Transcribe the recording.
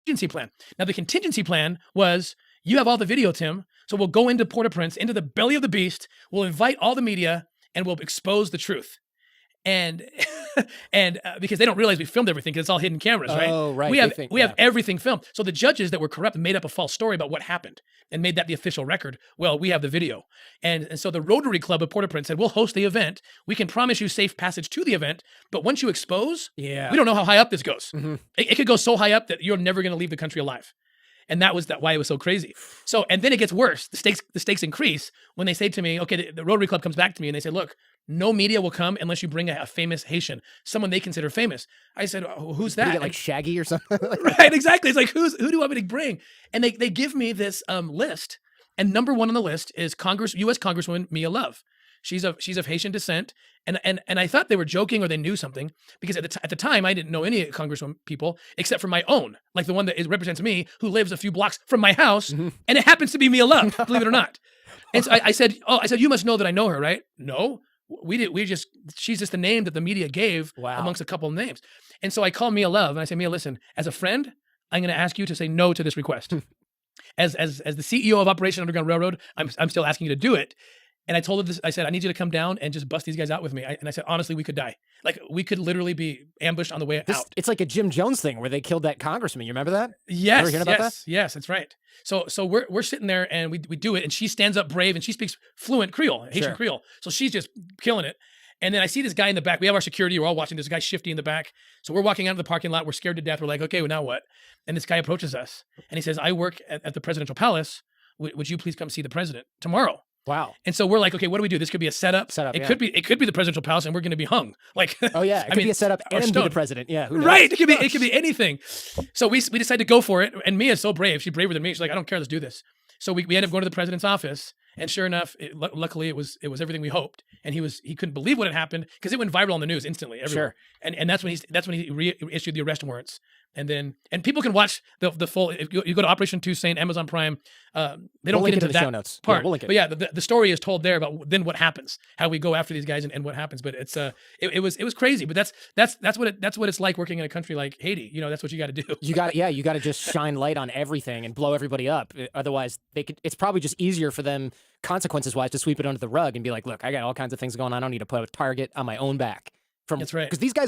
contingency plan. Now, the contingency plan was, you have all the video, Tim, so we'll go into Port-au-Prince, into the belly of the beast, we'll invite all the media, and we'll expose the truth. And because they don't realize we filmed everything because it's all hidden cameras, right? Oh, right. We have everything filmed. So the judges that were corrupt made up a false story about what happened and made that the official record. Well, we have the video. And so the Rotary Club of Port-au-Prince said, we'll host the event. We can promise you safe passage to the event. But once you expose, we don't know how high up this goes. It could go so high up that you're never going to leave the country alive. And that was why it was so crazy. So, and then it gets worse. The stakes increase when they say to me, okay, the Rotary Club comes back to me and they say, look, no media will come unless you bring a famous Haitian, someone they consider famous. I said, who's that? You get like Shaggy or something? Right, exactly. It's like, who do you want me to bring? And they give me this list. And number one on the list is U.S. Congresswoman Mia Love. She's of Haitian descent. And I thought they were joking or they knew something because at the time I didn't know any Congresswoman people except for my own, like the one that represents me who lives a few blocks from my house. And it happens to be Mia Love, believe it or not. And so I said, you must know that I know her, right? No. She's just the name that the media gave amongst a couple of names. And so I call Mia Love and I say, Mia, listen, as a friend, I'm going to ask you to say no to this request. As the CEO of Operation Underground Railroad, I'm still asking you to do it. And I told her this, I said, I need you to come down and just bust these guys out with me. And I said, honestly, we could die. Like, we could literally be ambushed on the way out. It's like a Jim Jones thing where they killed that congressman. You remember that? Yes. Ever hear about that? Yes, that's right. So we're sitting there and we do it. And she stands up brave and she speaks fluent Creole, Haitian Creole. So she's just killing it. And then I see this guy in the back. We have our security. We're all watching this guy shifty in the back. So we're walking out of the parking lot. We're scared to death. We're like, okay, well, now what? And this guy approaches us and he says, I work at the presidential palace. Would you please come see the president tomorrow? Wow. And so we're like, okay, what do we do? This could be a setup. It could be the presidential palace and we're going to be hung. Like, oh yeah. It could be a setup and be the president. Yeah. Right. It could be anything. So we decided to go for it. And Mia's so brave. She's braver than me. She's like, I don't care. Let's do this. So we ended up going to the president's office. And sure enough, luckily it was everything we hoped. And he couldn't believe what had happened because it went viral on the news instantly everywhere. Sure. And that's when he reissued the arrest warrants. And people can watch the full. If you go to Operation Tuesday, Amazon Prime, they don't get into the that show notes. part. Yeah, we'll link it. But yeah, the story is told there about then what happens, how we go after these guys and what happens. But it was crazy. But that's what it's like working in a country like Haiti. You know, that's what you got to do. You got to just shine light on everything and blow everybody up. Otherwise, it's probably just easier for them consequences wise to sweep it under the rug and be like, look, I got all kinds of things going on. I don't need to put a target on my own back. That's right. Because these guys